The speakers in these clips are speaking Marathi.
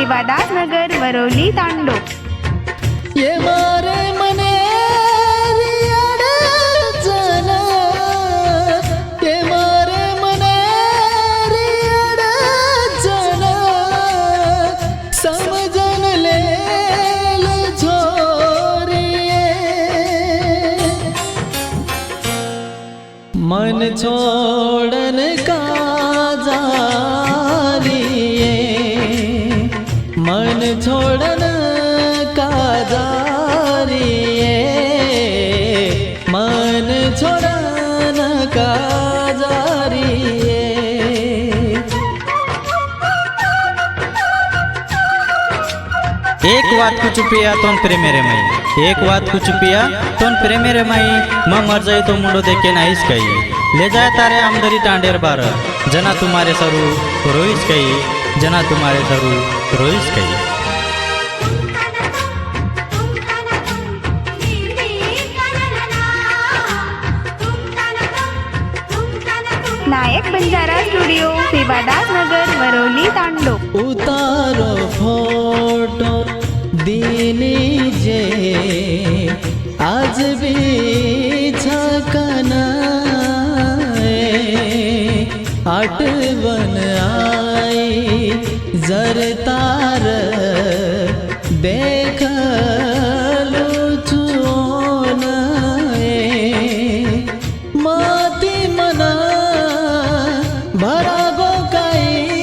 सेवादास नगर वरोली तांडो। ये मारे मने अडचण, ये मारे मने अडचण, समजन लेल छोरिये, मन छोड़न का जारिये, मन छोड़न का जारिये, मन छोड़न का जारिये। एक बात को चुपिया तोन प्रेमे रे माई, एक बात को चुपिया तोन प्रेमे रे माई, मैं मर जाई तो मुंडो देखे नाहीस कही, ले जाए तारे आमदरी टांडेर बार, जना तुम्हारे सरू रोईस कही, जना तुम्हारे सरू रोईस कही। नायक बंजारा स्टूडियो सेवादास नगर वरोली तांडो। उतारो फोटो दिनी जे आज भी छकना, आठवण आई जर तार देख लुचुओन, माती मना भरा गो काई,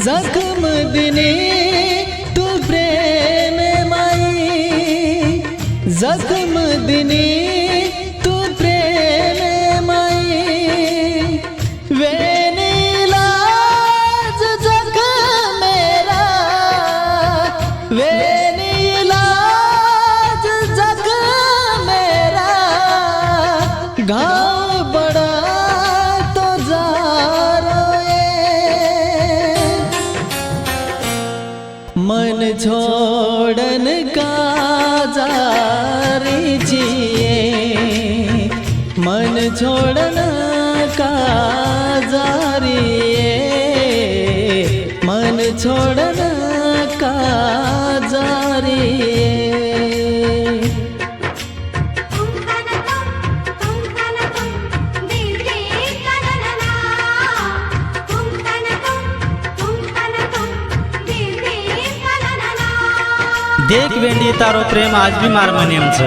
जखम दिनी तू प्रेम माई, जखम दिनी तू प्रेम माई, वेनीलाज जखम मेरा, वेनीलाज जखम मेरा, घाव बड़ा तो जारोए, मन छोड़न का जारी जिए, मन छोड़न का जारिए, मन छोड़न का जारिए। देख वेंडी तारो प्रेम आज भी मार मनेम छ,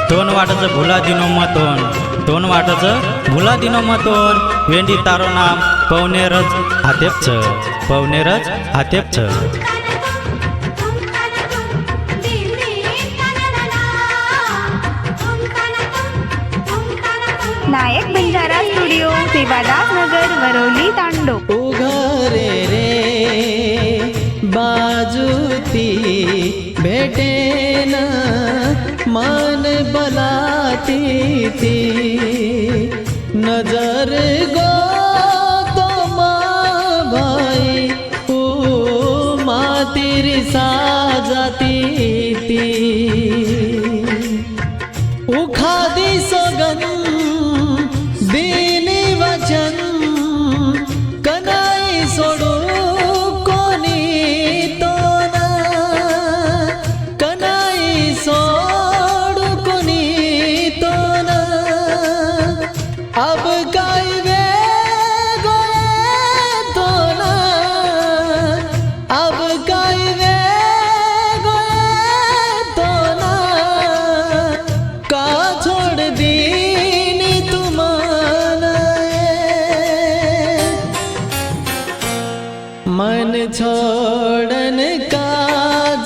तोन वाटच भुला दिनो मतोन, तोन वाटच भुला दिनो मतोन, वेंडी तारो नाम पवनेरज हातेप छ, पवनेरज हातेप छ। नायक बंजारा स्टूडियो सेवादास नगर वरोली तांडो। उघरे रे बाजूती भेटे न, मन बलाती थी नजर गो तो माँ भाई, ओ माँ तेरी साजाती थी, उखादी सोगन दिनी वचन, कनाई सोडू कोणी तो ना, कनाई सोडू कोणी तो ना, अब काय वेगळे तो ना, अब काय वेगळे तो ना, का छोड़ दीनी तुम्हारा, मन छोड़न का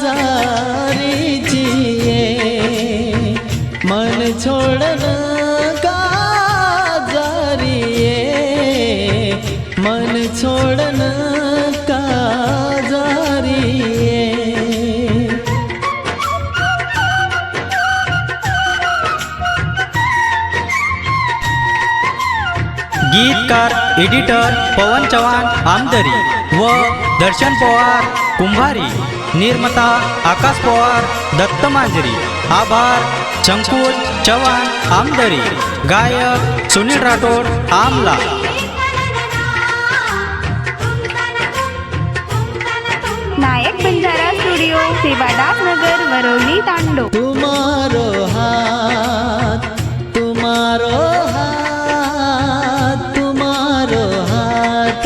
जारी जिए, मन छोड़न का जारिए, मन छोड़न का जारिए। गीतकार एडिटर पवन चव्हाण आमदरी व दर्शन पवार कुंभारी, निर्माता आकाश पवार दत्त मांजरी, आभार चंकुल चव्हाण आमदरी, गायक सुनील राठोड आमला। नायक बंजारा स्टुडिओ सेवादास नगर वरवली तांडो. तुम्हारो हाथ तुम्हारो हाथ तुम्हारो हाथ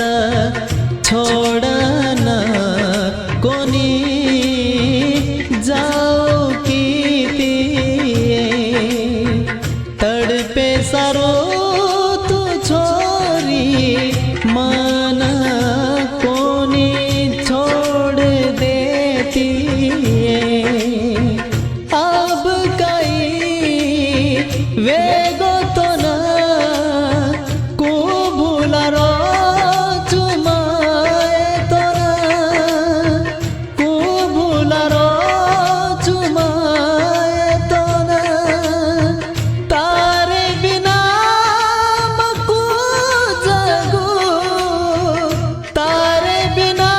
छोड़न कोणी जाओ किती तड़पे सारो तू छोरी मन कोणी छोड़ देती अब कई वेगो तो न को भूला रो चुमाए तो न को भूला रो चुमाए तो न तारे बिना मकू जगू तारे बिना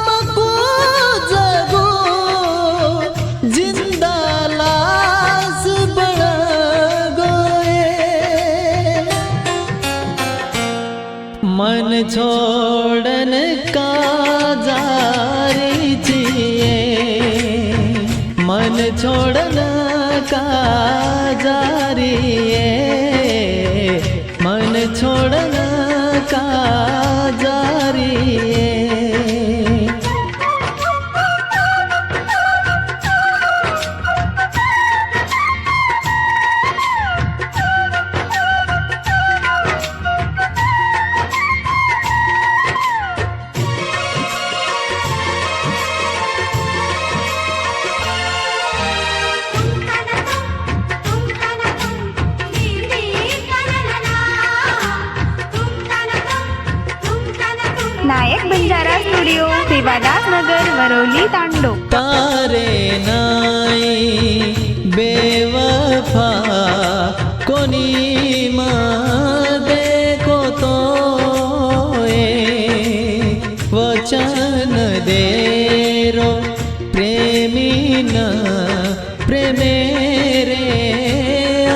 मकू जगू जिंदा लाश बन गए मन छोड़न का जारी जिए मन छोड़न का जारी है मन छोड़न का जारी है नायक बंजारा स्टुडिओ सेवादास नगर वरवली तांडो. तारे नाई बेवफा कोनी देखो तो वचन देरो प्रेमी न प्रेमे रे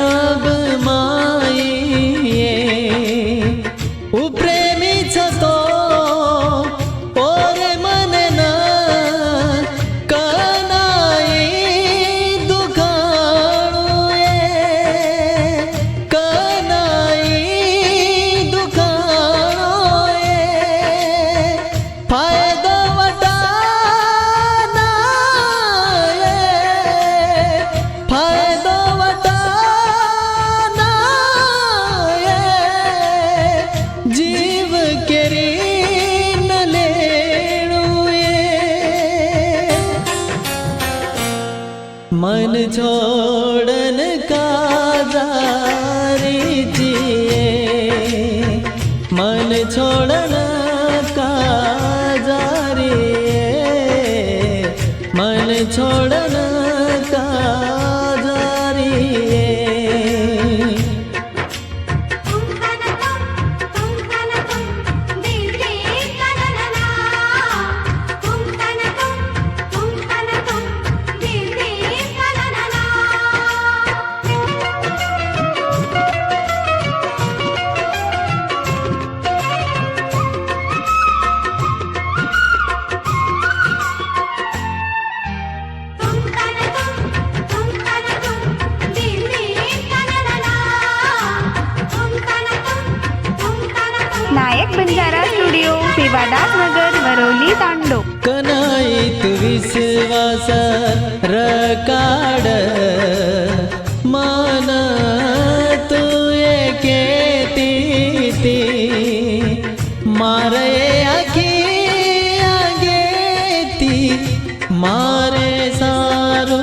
अब माई प्रेमी छतो और मन न कनाई दुखाणु कनाई दुखाणु फायदा वटाना फायदा वटाना जीव केरी न लेणु मन छोड़न का जारी जिए मन छोड़न का जारी है मन छोड़न का जारी है नायक बंजारा स्टुडिओ सेवादास नगर वरवली तांडो. कनाईत विश्वास रकाड मन तू केती मारे आखी आगेती मारे सारू